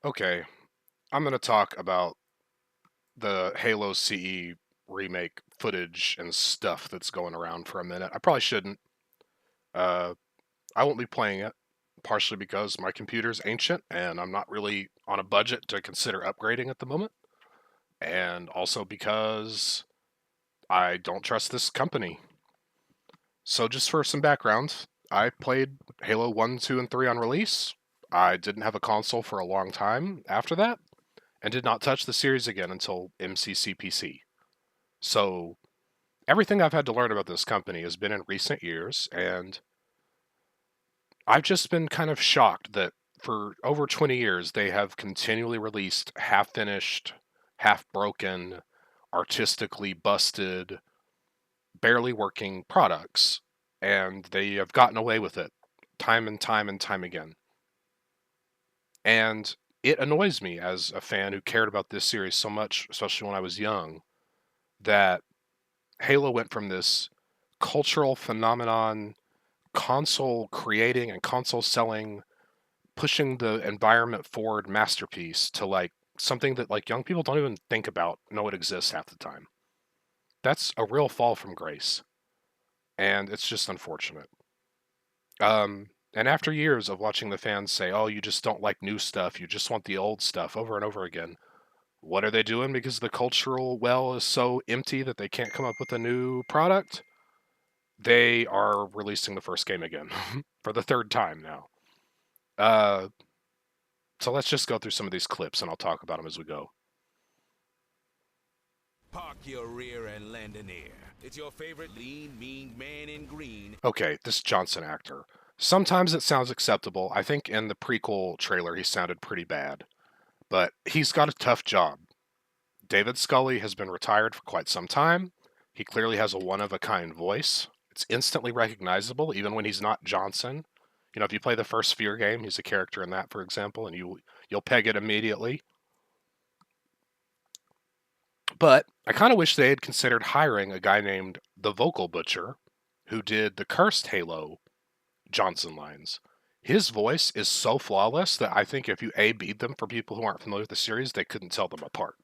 Okay, I'm going to talk about the Halo CE remake footage and stuff that's going around for a minute. I probably shouldn't. Uh, I won't be playing it, partially because my computer's ancient and I'm not really on a budget to consider upgrading at the moment, and also because I don't trust this company. So, just for some background, I played Halo 1, 2, and 3 on release. I didn't have a console for a long time after that, and did not touch the series again until MCCPC. So everything I've had to learn about this company has been in recent years, and I've just been kind of shocked that for over 20 years they have continually released half finished, half broken, artistically busted, barely working products, and they have gotten away with it time and time and time again. And it annoys me as a fan who cared about this series so much, especially when I was young, that Halo went from this cultural phenomenon, console creating and console selling, pushing the environment forward masterpiece to like something that like young people don't even think about, know it exists half the time. That's a real fall from grace, and it's just unfortunate. And after years of watching the fans say, "Oh, you just don't like new stuff, you just want the old stuff," over and over again, what are they doing because the cultural well is so empty that they can't come up with a new product? They are releasing the first game again for the third time now. Uh, so let's just go through some of these clips and I'll talk about them as we go. Park your rear and lend an ear. It's your favorite lean, mean man in green. Okay, this Johnson actor. Sometimes it sounds acceptable. I think in the prequel trailer he sounded pretty bad, but he's got a tough job. David Scully has been retired for quite some time. He clearly has a one of a kind voice. It's instantly recognizable, even when he's not Johnson. You know, if you play the first Fear game, he's a character in that, for example, and you'll peg it immediately. But I kind of wish they had considered hiring a guy named the Vocal Butcher, who did the Cursed Halo Johnson lines. His voice is so flawless that I think if you A B'd them for people who aren't familiar with the series, they couldn't tell them apart.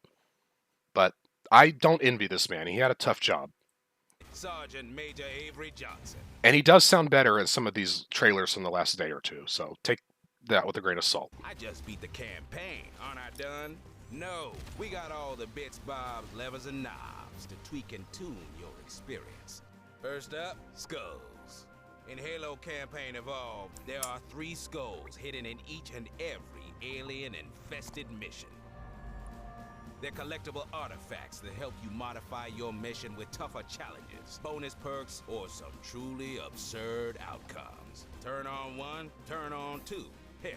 But I don't envy this man. He had a tough job. Sergeant Major Avery Johnson. And he does sound better in some of these trailers from the last day or two, so take that with a grain of salt. I just beat the campaign. Aren't I done? No, we got all the bits, bobs, levers, and knobs to tweak and tune your experience. First up, skulls. In Halo Campaign Evolved, there are 3 skulls hidden in each and every alien-infested mission. They're collectible artifacts that help you modify your mission with tougher challenges, bonus perks, or some truly absurd outcomes. Turn on 1, turn on 2. Hell,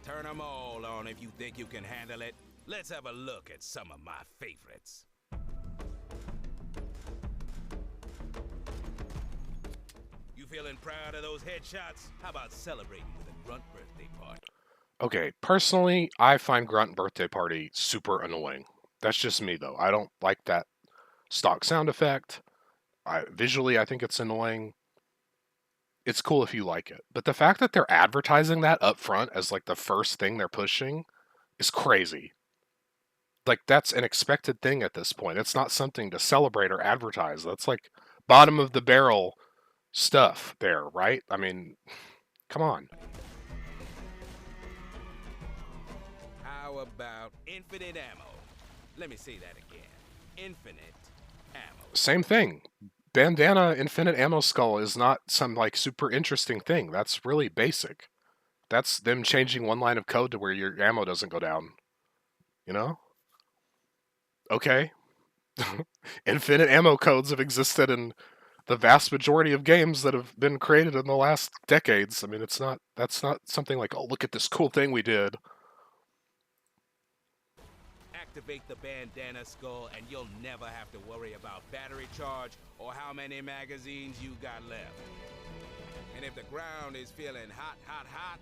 turn them all on if you think you can handle it. Let's have a look at some of my favorites. You feeling proud of those headshots? How about celebrating with a grunt birthday party? Okay, personally, I find Grunt Birthday Party super annoying. That's just me, though. I don't like that stock sound effect. Visually, I think it's annoying. It's cool if you like it. But the fact that they're advertising that up front as like the first thing they're pushing is crazy. Like, that's an expected thing at this point. It's not something to celebrate or advertise. That's like bottom of the barrel stuff there, right? I mean, come on. How about infinite ammo? Let me say that again. Infinite ammo. Same thing. Bandana Infinite Ammo Skull is not some like super interesting thing. That's really basic. That's them changing one line of code to where your ammo doesn't go down. You know? Okay. Infinite ammo codes have existed in the vast majority of games that have been created in the last decades. I mean, that's not something like, oh, look at this cool thing we did. Activate the bandana skull and you'll never have to worry about battery charge or how many magazines you got left. And if the ground is feeling hot, hot, hot,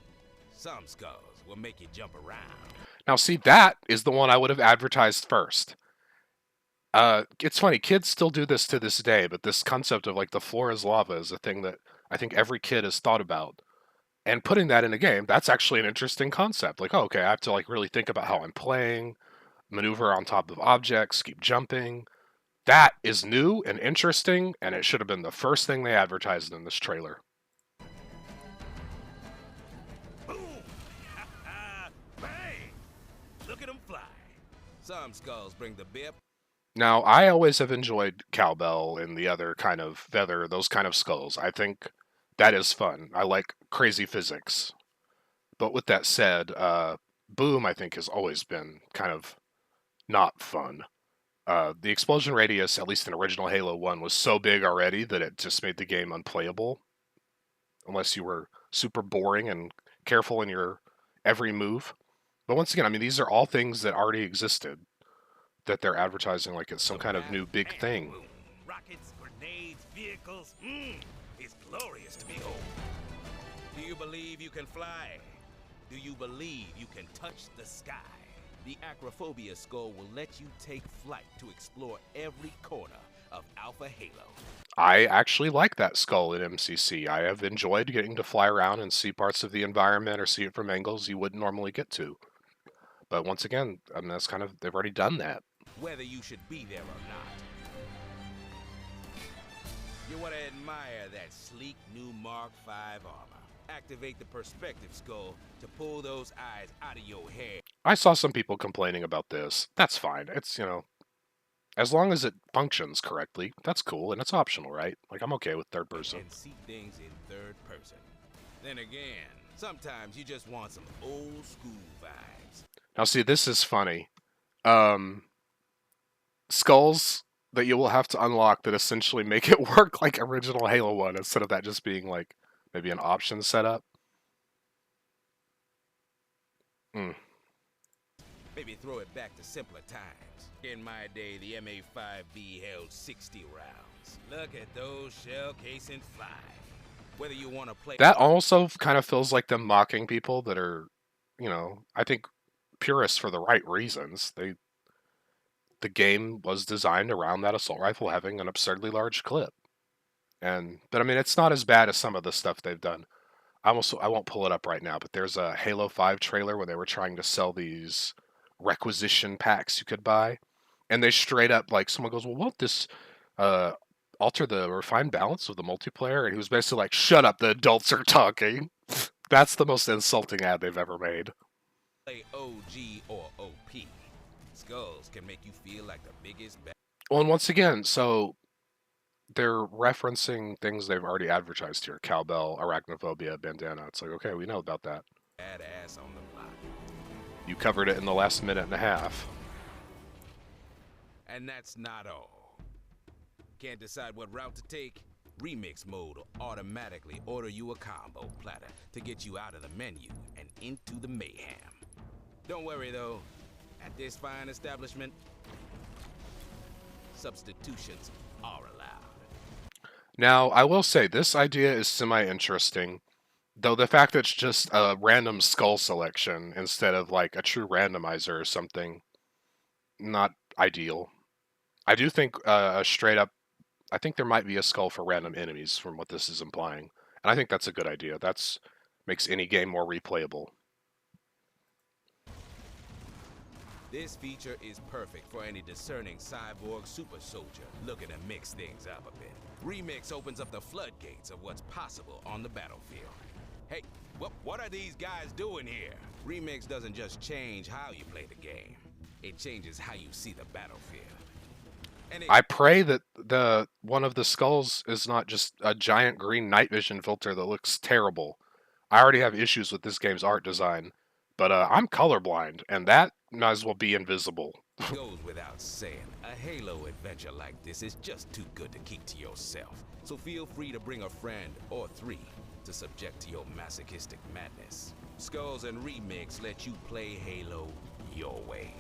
some skulls will make you jump around. Now, see, that is the one I would have advertised first. It's funny, kids still do this to this day, but this concept of like the floor is lava is a thing that I think every kid has thought about. And putting that in a game, that's actually an interesting concept. Like, oh, okay, I have to like really think about how I'm playing, maneuver on top of objects, keep jumping. That is new and interesting, and it should have been the first thing they advertised in this trailer. Boom! Bang! Look at them fly. Some skulls bring the bip. Now, I always have enjoyed Cowbell and the other kind of feather, those kind of skulls. I think that is fun. I like crazy physics. But with that said, Boom, I think, has always been kind of not fun. The explosion radius, at least in original Halo 1, was so big already that it just made the game unplayable. Unless you were super boring and careful in your every move. But once again, I mean, these are all things that already existed that they're advertising like it's some kind of new big thing. Boom. Rockets, grenades, vehicles. It's glorious to behold. Do you believe you can fly? Do you believe you can touch the sky? The Acrophobia skull will let you take flight to explore every corner of Alpha Halo. I actually like that skull in MCC. I have enjoyed getting to fly around and see parts of the environment or see it from angles you wouldn't normally get to. But once again, I mean, that's kind of, they've already done that. Whether you should be there or not. You want to admire that sleek new Mark V armor. Activate the perspective skull to pull those eyes out of your head. I saw some people complaining about this. That's fine. It's, you know, as long as it functions correctly, that's cool, and it's optional, right? Like, I'm okay with third person. And see things in third person. Then again, sometimes you just want some old school vibes. Now, see, this is funny. Skulls that you will have to unlock that essentially make it work like original Halo 1 instead of that just being like maybe an option setup. Maybe throw it back to simpler times. In my day, the MA5B held 60 rounds. Look at those shell casing fly. Whether you want to play... That also kind of feels like them mocking people that are, you know, I think purists for the right reasons. The game was designed around that assault rifle having an absurdly large clip. But I mean, it's not as bad as some of the stuff they've done. I won't pull it up right now, but there's a Halo 5 trailer where they were trying to sell these requisition packs you could buy, and they straight up, like, someone goes, well, won't this alter the refined balance of the multiplayer? And he was basically like, shut up, the adults are talking. That's the most insulting ad they've ever made. Play OG or OP. Skulls can make you feel like the biggest... Well, and once again, so they're referencing things they've already advertised here. Cowbell, Arachnophobia, Bandana. It's like, okay, we know about that. Badass on the block. You covered it in the last minute and a half. And that's not all. Can't decide what route to take? Remix mode will automatically order you a combo platter to get you out of the menu and into the mayhem. Don't worry though, at this fine establishment, substitutions are allowed. Now, I will say, this idea is semi-interesting, though the fact that it's just a random skull selection instead of like a true randomizer or something, not ideal. I do think straight up, I think there might be a skull for random enemies from what this is implying. And I think that's a good idea. That's makes any game more replayable. This feature is perfect for any discerning cyborg super soldier looking to mix things up a bit. Remix opens up the floodgates of what's possible on the battlefield. Hey, what are these guys doing here? Remix doesn't just change how you play the game. It changes how you see the battlefield. I pray that the one of the skulls is not just a giant green night vision filter that looks terrible. I already have issues with this game's art design, but I'm colorblind, and that might as well be invisible. Goes without saying, a Halo adventure like this is just too good to keep to yourself. So feel free to bring a friend or three to subject to your masochistic madness. Skulls and Remix let you play Halo your way.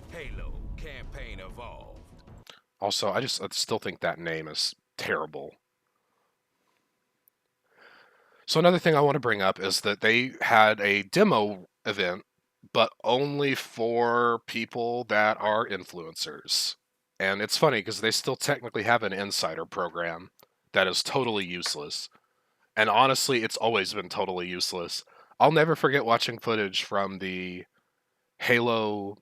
Halo Campaign Evolved. Also, I still think that name is terrible. So another thing I want to bring up is that they had a demo event, but only for people that are influencers. And it's funny because they still technically have an insider program that is totally useless. And honestly, it's always been totally useless. I'll never forget watching footage from the Halo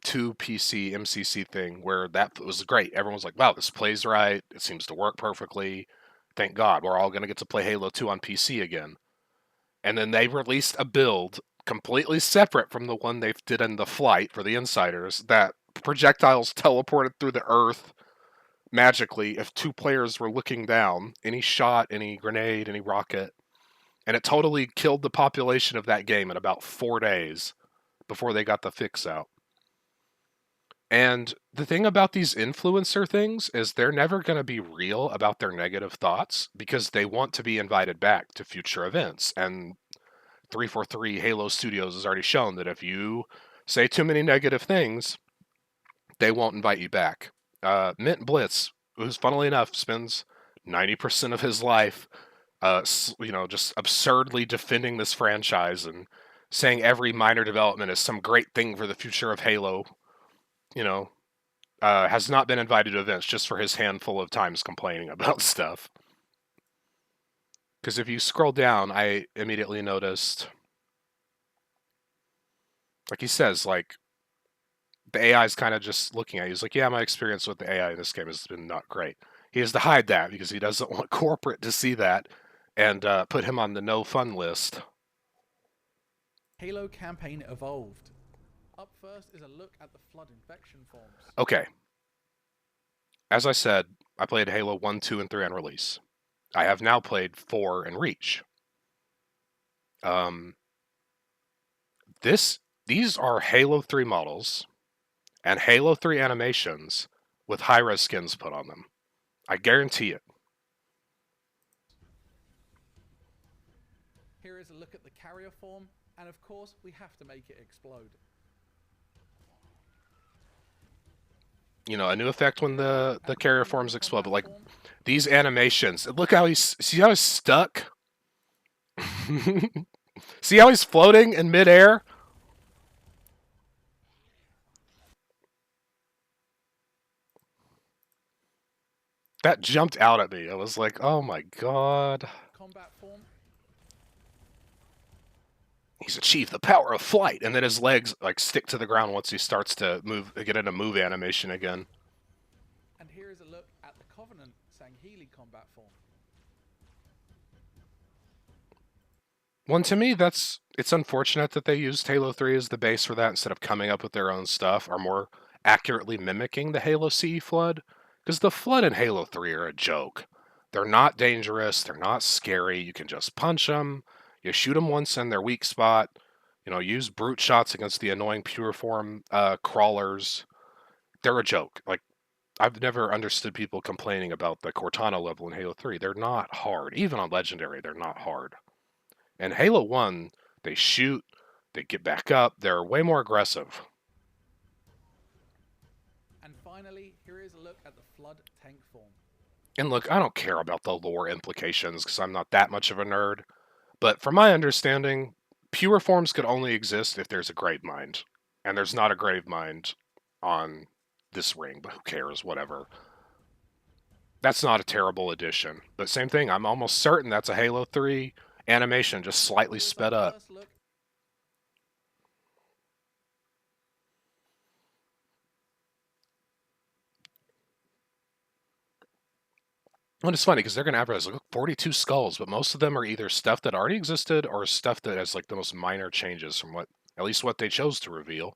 2 PC MCC thing where that was great. Everyone was like, wow, this plays right. It seems to work perfectly. Thank God, we're all going to get to play Halo 2 on PC again. And then they released a build completely separate from the one they did in the flight for the insiders that projectiles teleported through the earth magically if two players were looking down. Any shot, any grenade, any rocket. And it totally killed the population of that game in about 4 days before they got the fix out. And the thing about these influencer things is they're never going to be real about their negative thoughts because they want to be invited back to future events. And 343 Halo Studios has already shown that if you say too many negative things, they won't invite you back. Mint Blitz, who's funnily enough spends 90% of his life, just absurdly defending this franchise and saying every minor development is some great thing for the future of Halo, has not been invited to events just for his handful of times complaining about stuff. Because if you scroll down, I immediately noticed, like he says, like, the AI is kind of just looking at you. He's like, yeah, my experience with the AI in this game has been not great. He has to hide that because he doesn't want corporate to see that and put him on the no fun list. Halo campaign evolved. Up first is a look at the Flood infection forms. Okay. As I said, I played Halo 1, 2, and 3 on release. I have now played 4 and Reach. These are Halo 3 models and Halo 3 animations with high-res skins put on them. I guarantee it. Here is a look at the carrier form, and of course, we have to make it explode. A new effect when the carrier forms explode, but like these animations, look how see how he's stuck? See how he's floating in midair? That jumped out at me. I was like, oh my god. Combat form. He's achieved the power of flight, and then his legs like stick to the ground once he starts to get into move animation again. And here is a look at the Covenant Sangheili combat form. Well, to me, it's unfortunate that they used Halo 3 as the base for that instead of coming up with their own stuff or more accurately mimicking the Halo CE Flood. Because the Flood in Halo 3 are a joke. They're not dangerous. They're not scary. You can just punch them. You shoot them once in their weak spot. Use brute shots against the annoying pure form crawlers. They're a joke. Like, I've never understood people complaining about the Cortana level in Halo 3. They're not hard. Even on Legendary, they're not hard. In Halo 1, they shoot, they get back up, they're way more aggressive. And finally, here is a look at the Flood tank form. And look, I don't care about the lore implications because I'm not that much of a nerd. But from my understanding, pure forms could only exist if there's a Gravemind. And there's not a Gravemind on this ring, but who cares, whatever. That's not a terrible addition. But same thing, I'm almost certain that's a Halo 3 animation, just slightly sped up. And it's funny because they're going to advertise, look, 42 skulls, but most of them are either stuff that already existed or stuff that has like the most minor changes from at least what they chose to reveal.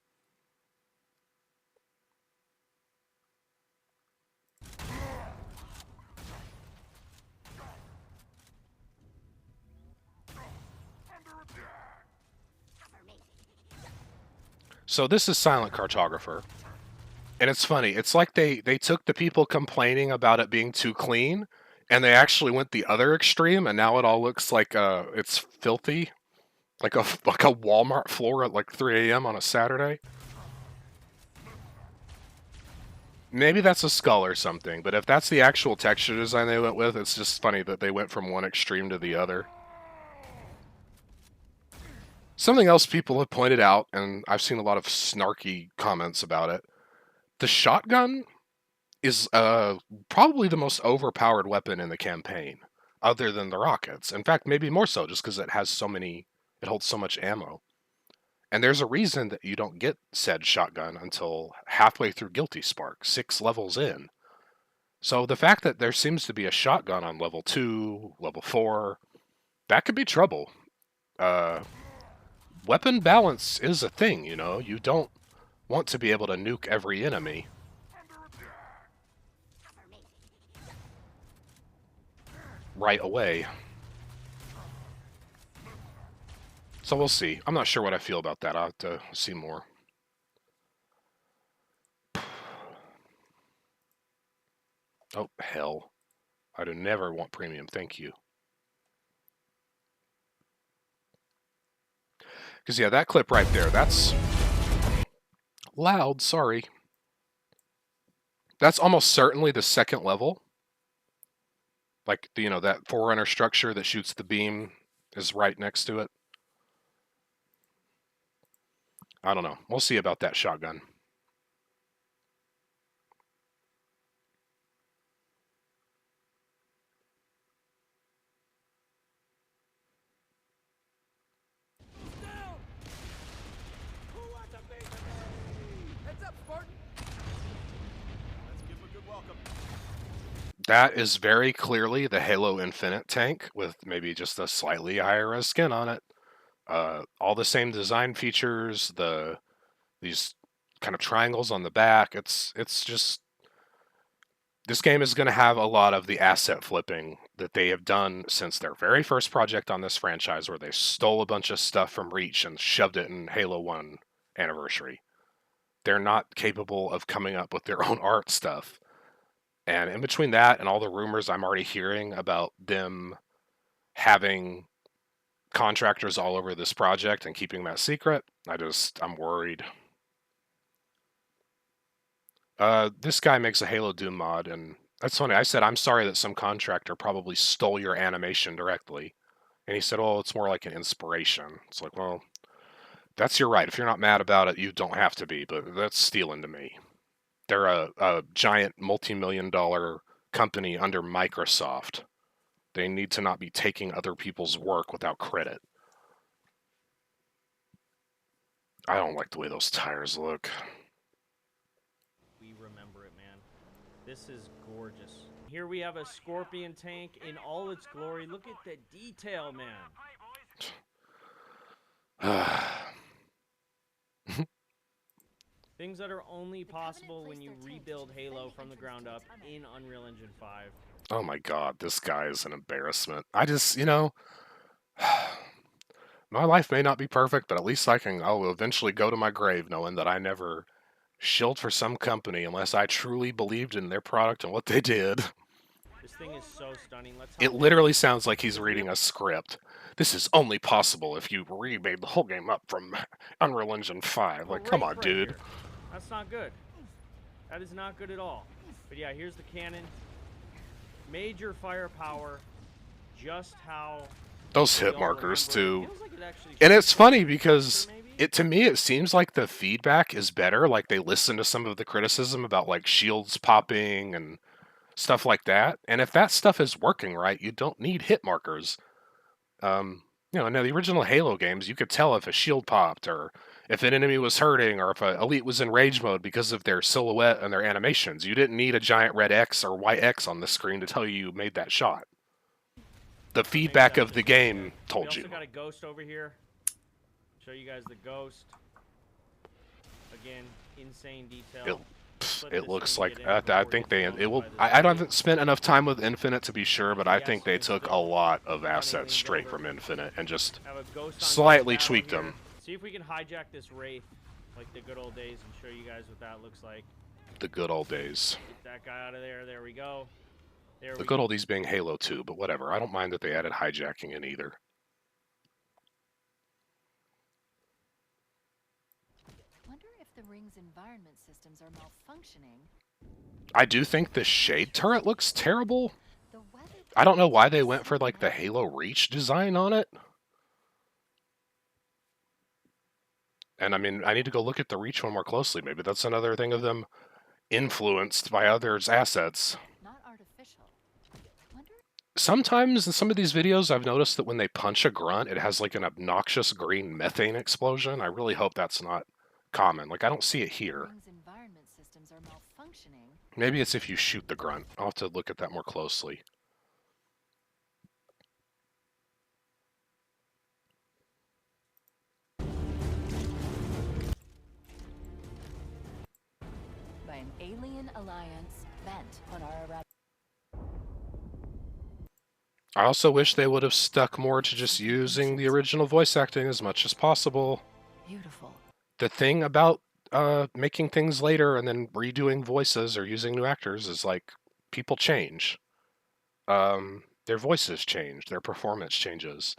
So this is Silent Cartographer. And it's funny, it's like they took the people complaining about it being too clean, and they actually went the other extreme, and now it all looks like it's filthy. Like a Walmart floor at like 3 a.m. on a Saturday. Maybe that's a skull or something, but if that's the actual texture design they went with, it's just funny that they went from one extreme to the other. Something else people have pointed out, and I've seen a lot of snarky comments about it, the shotgun is probably the most overpowered weapon in the campaign. other than the rockets. In fact, maybe more so, just because it holds so much ammo. And there's a reason that you don't get said shotgun until halfway through Guilty Spark, 6 levels in. So the fact that there seems to be a shotgun on level 2, level 4, that could be trouble. Weapon balance is a thing, you know. You don't want to be able to nuke every enemy. Right away. So we'll see. I'm not sure what I feel about that. I'll have to see more. Oh, hell. I do never want premium, thank you. Because, yeah, that clip right there, that's loud, sorry. That's almost certainly the second level. Like, you know, that Forerunner structure that shoots the beam is right next to it. I don't know. We'll see about that shotgun. That is very clearly the Halo Infinite tank with maybe just a slightly higher res skin on it. All the same design features, these kind of triangles on the back. It's just, this game is going to have a lot of the asset flipping that they have done since their very first project on this franchise, where they stole a bunch of stuff from Reach and shoved it in Halo 1 Anniversary. They're not capable of coming up with their own art stuff. And in between that and all the rumors I'm already hearing about them having contractors all over this project and keeping that secret, I'm worried. This guy makes a Halo Doom mod, and that's funny. I said, I'm sorry that some contractor probably stole your animation directly. And he said, oh, it's more like an inspiration. It's like, well, that's your right. If you're not mad about it, you don't have to be, but that's stealing to me. They're a giant multi-million-dollar company under Microsoft. They need to not be taking other people's work without credit. I don't like the way those tires look. We remember it, man. This is gorgeous. Here we have a Scorpion tank in all its glory. Look at the detail, man. Things that are only possible when you rebuild Halo from the ground up in Unreal Engine 5. Oh my god, this guy is an embarrassment. I just, you know, my life may not be perfect, but at least I'll eventually go to my grave knowing that I never shilled for some company unless I truly believed in their product and what they did. This thing is so stunning. It literally sounds like he's reading a script. This is only possible if you remade the whole game up from Unreal Engine 5. Like, come on, dude. Here. That's not good. That is not good at all. But yeah, here's the cannon. Major firepower. Just how... Those hit markers, too. And it's funny because to me, it seems like the feedback is better. Like, they listen to some of the criticism about, like, shields popping and stuff like that. And if that stuff is working right, you don't need hit markers. You know, in the original Halo games, you could tell if a shield popped, or if an enemy was hurting, or if an elite was in rage mode because of their silhouette and their animations. You didn't need a giant red X or white X on the screen to tell you made that shot. The feedback of the game told you. We also got a ghost over here. Show you guys the ghost. Again, insane detail. It looks like I think I haven't spent enough time with Infinite to be sure, but I think they took a lot of assets straight from Infinite and just slightly tweaked them. See if we can hijack this Wraith like the good old days and show you guys what that looks like. The good old days. Get that guy out of there. There we go. The good oldies being Halo 2, but whatever. I don't mind that they added hijacking in either. Wonder if the ring's environment systems are malfunctioning. I do think the shade turret looks terrible. I don't know why they went for like the Halo Reach design on it. And I mean, I need to go look at the Reach one more closely. Maybe that's another thing of them influenced by others' assets. Not artificial. sometimes in some of these videos, I've noticed that when they punch a grunt, it has like an obnoxious green methane explosion. I really hope that's not common. Like, I don't see it here. Ring's environment systems are malfunctioning. Maybe it's if you shoot the grunt. I'll have to look at that more closely. By an alien alliance bent on our eradication. I also wish they would have stuck more to just using the original voice acting as much as possible. Beautiful. The thing about making things later and then redoing voices or using new actors is like people change. Their voices change, their performance changes.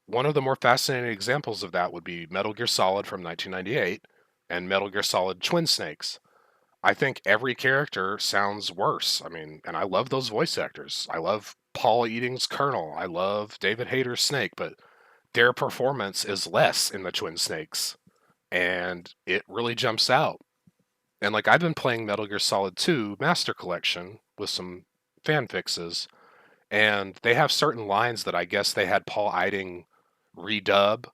One of the more fascinating examples of that would be Metal Gear Solid from 1998 and Metal Gear Solid Twin Snakes. I think every character sounds worse. I mean, and I love those voice actors. I love Paul Eating's Colonel. I love David Hayter's Snake, but their performance is less in the Twin Snakes, and it really jumps out. And like I've been playing Metal Gear Solid 2 Master Collection with some fan fixes, and they have certain lines that I guess they had Paul Eiding redub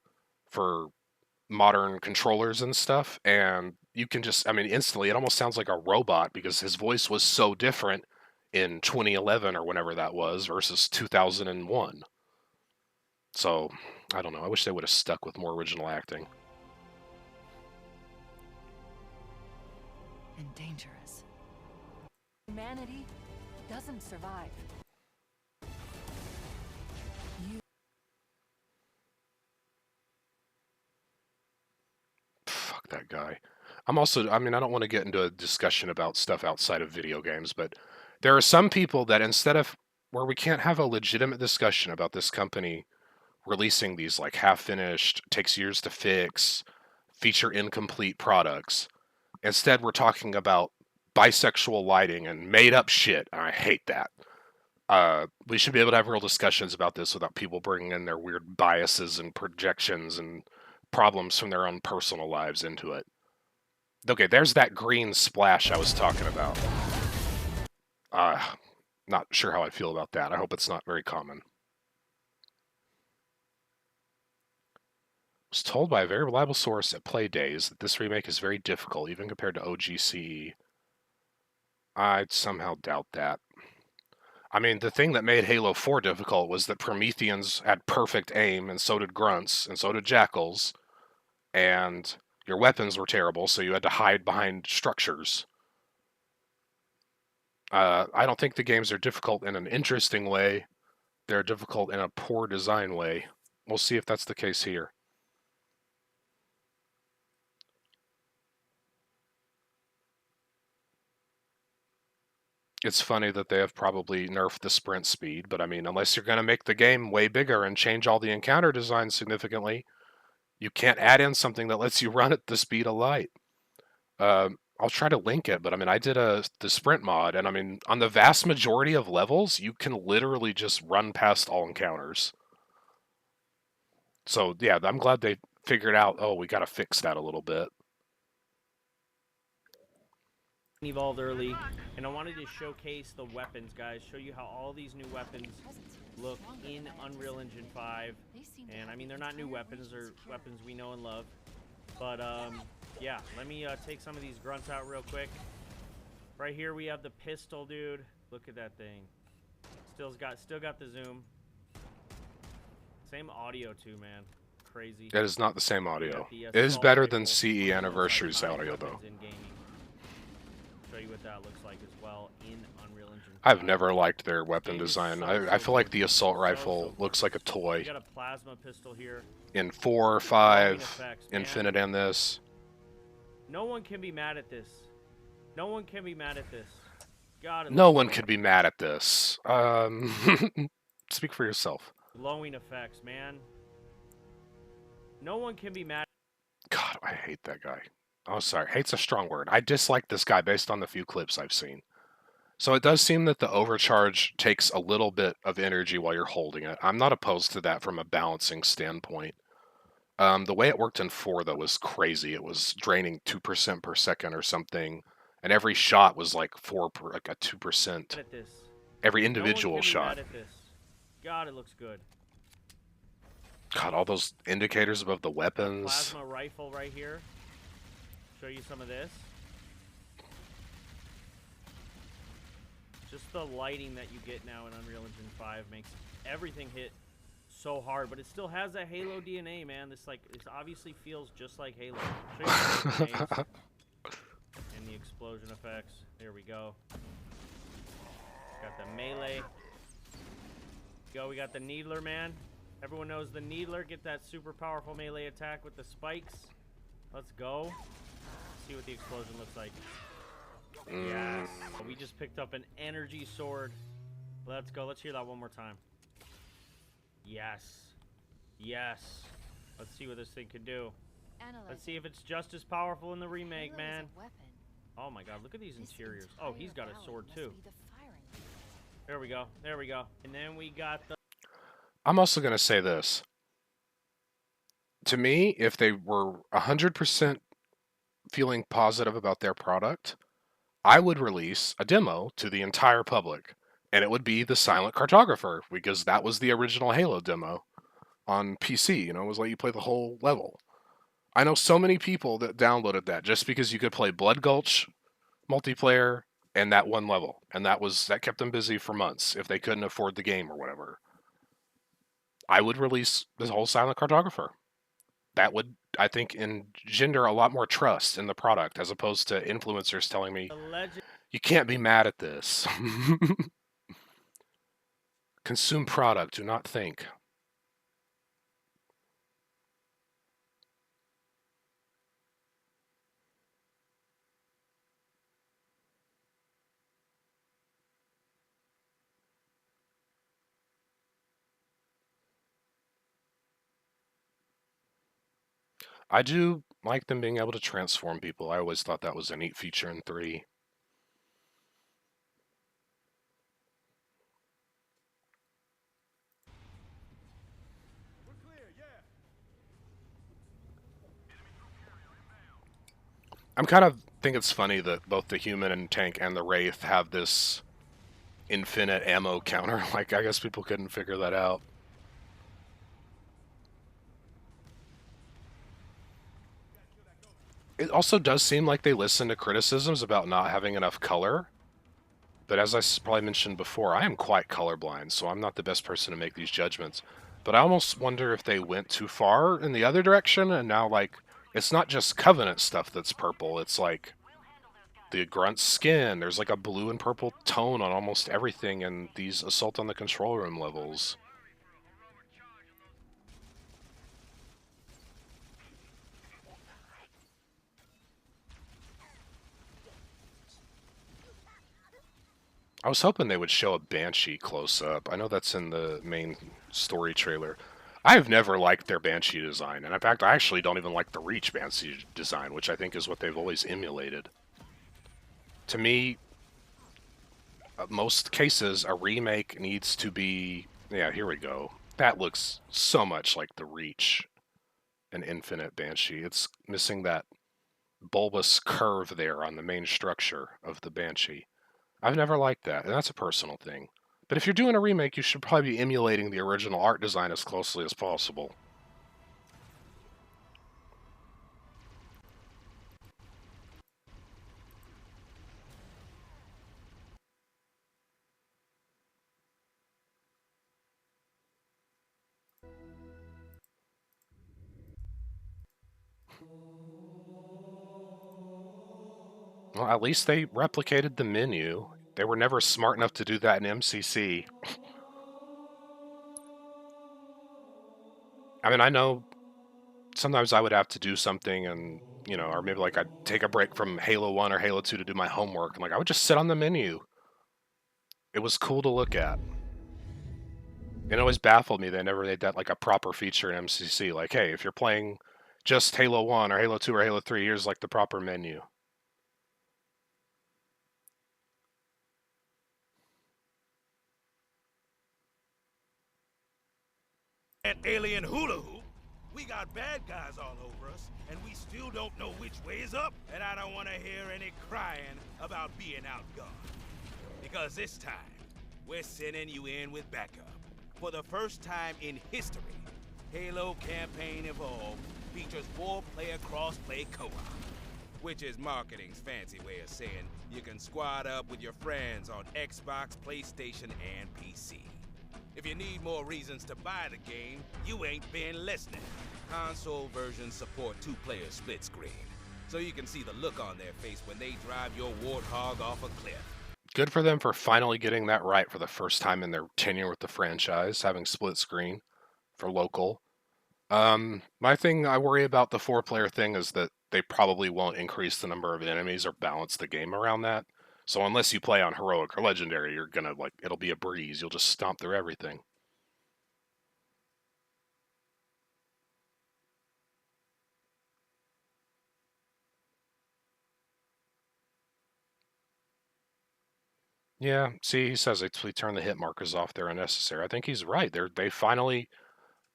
for modern controllers and stuff, and you can just, I mean, instantly it almost sounds like a robot because his voice was so different in 2011 or whenever that was versus 2001. So, I don't know. I wish they would have stuck with more original acting. And dangerous. Humanity doesn't survive. Fuck that guy. I'm also, I mean, I don't want to get into a discussion about stuff outside of video games, but there are some people that instead of, where we can't have a legitimate discussion about this company releasing these like half-finished, takes years to fix, feature incomplete products. Instead, we're talking about bisexual lighting and made-up shit, and I hate that. We should be able to have real discussions about this without people bringing in their weird biases and projections and problems from their own personal lives into it. Okay, there's that green splash I was talking about. Not sure how I feel about that. I hope it's not very common. I was told by a very reliable source at Playdays that this remake is very difficult, even compared to OGCE. I'd somehow doubt that. I mean, the thing that made Halo 4 difficult was that Prometheans had perfect aim, and so did Grunts, and so did Jackals, and your weapons were terrible, so you had to hide behind structures. I don't think the games are difficult in an interesting way. They're difficult in a poor design way. We'll see if that's the case here. It's funny that they have probably nerfed the sprint speed, but I mean, unless you're going to make the game way bigger and change all the encounter design significantly, you can't add in something that lets you run at the speed of light. I'll try to link it, but I mean, I did the sprint mod, and I mean, on the vast majority of levels, you can literally just run past all encounters. So yeah, I'm glad they figured out, oh, we got to fix that a little bit. Evolved early, and I wanted to showcase the weapons, guys. Show you how all these new weapons look in Unreal Engine 5. And I mean, they're not new weapons, they're weapons we know and love. But yeah, let me take some of these grunts out real quick. Right here we have the pistol, dude. Look at that thing. Still got the zoom. Same audio too, man. Crazy. It is not the same audio. It is better than CE Anniversary's audio, though. Show you what that looks like as well in Unreal Engine 5. I've never liked their weapon design. I feel like the assault rifle looks like a toy. We got a plasma pistol here. In 4 or 5, Infinite and this. No one can be mad at this. No one can be mad at this. God. No one could be mad at this. Speak for yourself. Glowing effects, man. No one can be mad. God, I hate that guy. Oh, sorry. Hate's a strong word. I dislike this guy based on the few clips I've seen. So it does seem that the overcharge takes a little bit of energy while you're holding it. I'm not opposed to that from a balancing standpoint. The way it worked in 4, though, was crazy. It was draining 2% per second or something, and every shot was like like a 2%. Every individual shot. God, it looks good. God, all those indicators above the weapons. Plasma rifle right here. Show you some of this. Just the lighting that you get now in Unreal Engine 5 makes everything hit so hard, but it still has that Halo DNA, man. This obviously feels just like Halo. Show you some of the grenades and the explosion effects. There we go. Got the melee. We got the Needler, man. Everyone knows the Needler. Get that super powerful melee attack with the spikes. Let's go. See what the explosion looks like. Yes. We just picked up an energy sword. Let's go. Let's hear that one more time. Yes. Yes. Let's see what this thing can do. Let's see if it's just as powerful in the remake, man. Oh my god, look at these interiors. Oh, he's got a sword too. There we go. There we go. And then we got the... I'm also going to say this. To me, if they were 100% feeling positive about their product, I would release a demo to the entire public. And it would be the Silent Cartographer, because that was the original Halo demo on PC. You know, it was like you play the whole level. I know so many people that downloaded that just because you could play Blood Gulch multiplayer and that one level. And that kept them busy for months if they couldn't afford the game or whatever. I would release this whole Silent Cartographer. That would, I think, engender a lot more trust in the product as opposed to influencers telling me, you can't be mad at this. Consume product, do not think. I do like them being able to transform people. I always thought that was a neat feature in 3. I'm kind of think it's funny that both the human and tank and the Wraith have this infinite ammo counter. Like, I guess people couldn't figure that out. It also does seem like they listen to criticisms about not having enough color. But as I probably mentioned before, I am quite colorblind, so I'm not the best person to make these judgments. But I almost wonder if they went too far in the other direction, and now, like, it's not just Covenant stuff that's purple, it's like the Grunt's skin. There's like a blue and purple tone on almost everything in these Assault on the Control Room levels. I was hoping they would show a Banshee close-up. I know that's in the main story trailer. I have never liked their Banshee design, and in fact, I actually don't even like the Reach Banshee design, which I think is what they've always emulated. To me, most cases, a remake needs to be... Yeah, here we go. That looks so much like the Reach and Infinite Banshee. It's missing that bulbous curve there on the main structure of the Banshee. I've never liked that, and that's a personal thing. But if you're doing a remake, you should probably be emulating the original art design as closely as possible. Well, at least they replicated the menu. They were never smart enough to do that in MCC. I mean, I know sometimes I would have to do something and, you know, or maybe like I'd take a break from Halo 1 or Halo 2 to do my homework. And like, I would just sit on the menu. It was cool to look at. It always baffled me they never made that like a proper feature in MCC. Like, hey, if you're playing just Halo 1 or Halo 2 or Halo 3, here's like the proper menu. That alien hula hoop, we got bad guys all over us, and we still don't know which way is up, and I don't want to hear any crying about being outgunned. Because this time, we're sending you in with backup. For the first time in history, Halo Campaign Evolved features 4-player cross-play co-op, which is marketing's fancy way of saying you can squad up with your friends on Xbox, PlayStation, and PC. If you need more reasons to buy the game, you ain't been listening. Console versions support 2-player split screen, so you can see the look on their face when they drive your warthog off a cliff. Good for them for finally getting that right for the first time in their tenure with the franchise, having split screen for local. My thing I worry about the 4-player thing is that they probably won't increase the number of enemies or balance the game around that. So unless you play on heroic or legendary, you're gonna it'll be a breeze. You'll just stomp through everything. Yeah, see, he says we turn the hit markers off. They're unnecessary. I think he's right. They finally,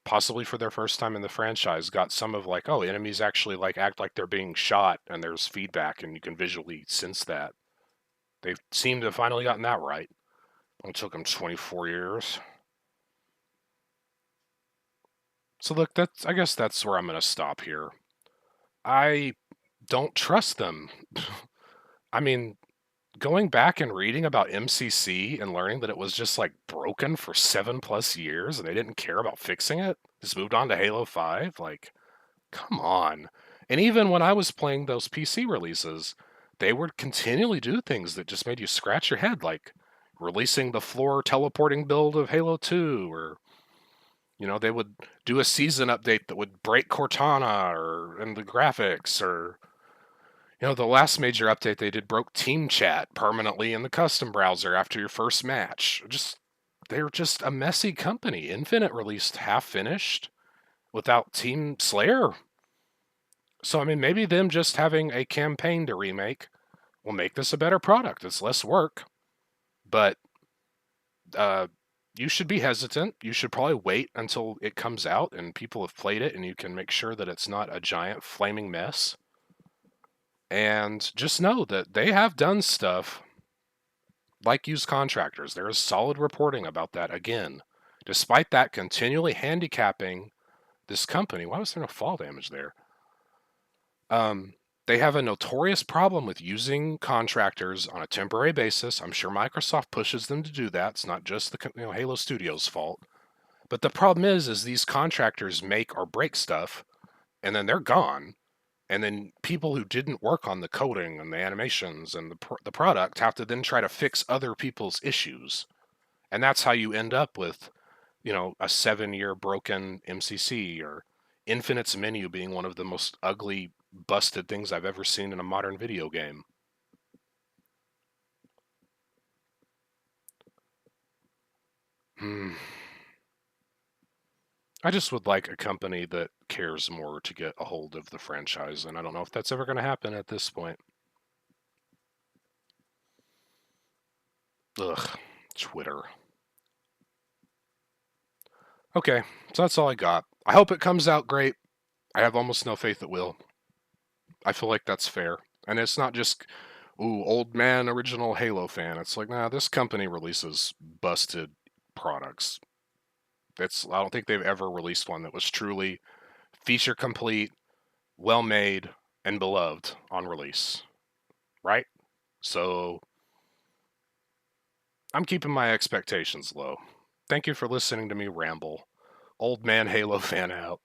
possibly for their first time in the franchise, got some of oh, enemies actually act like they're being shot, and there's feedback, and you can visually sense that. They seem to have finally gotten that right. It took them 24 years. So look, I guess that's where I'm going to stop here. I don't trust them. I mean, going back and reading about MCC and learning that it was just broken for 7+ years and they didn't care about fixing it, just moved on to Halo 5, come on. And even when I was playing those PC releases, they would continually do things that just made you scratch your head, like releasing the floor teleporting build of Halo 2, or they would do a season update that would break Cortana and the graphics, or the last major update they did broke team chat permanently in the custom browser after your first match. They're just a messy company. Infinite released half finished without Team Slayer. So I mean, maybe them just having a campaign to remake will make this a better product. It's less work, but you should be hesitant. You should probably wait until it comes out and people have played it and you can make sure that it's not a giant flaming mess. And just know that they have done stuff like use contractors. There is solid reporting about that again. Despite that continually handicapping this company, why was there no fall damage there? They have a notorious problem with using contractors on a temporary basis. I'm sure Microsoft pushes them to do that. It's not just the Halo Studios' fault. But the problem is these contractors make or break stuff, and then they're gone. And then people who didn't work on the coding and the animations and the product have to then try to fix other people's issues. And that's how you end up with, a 7-year broken MCC, or Infinite's menu being one of the most ugly, busted things I've ever seen in a modern video game. I just would like a company that cares more to get a hold of the franchise, and I don't know if that's ever going to happen at this point. Ugh, Twitter. Okay, so that's all I got. I hope it comes out great. I have almost no faith it will. I feel like that's fair. And it's not just, ooh, old man original Halo fan. It's nah, this company releases busted products. I don't think they've ever released one that was truly feature complete, well made, and beloved on release. Right? So I'm keeping my expectations low. Thank you for listening to me ramble. Old man Halo fan out.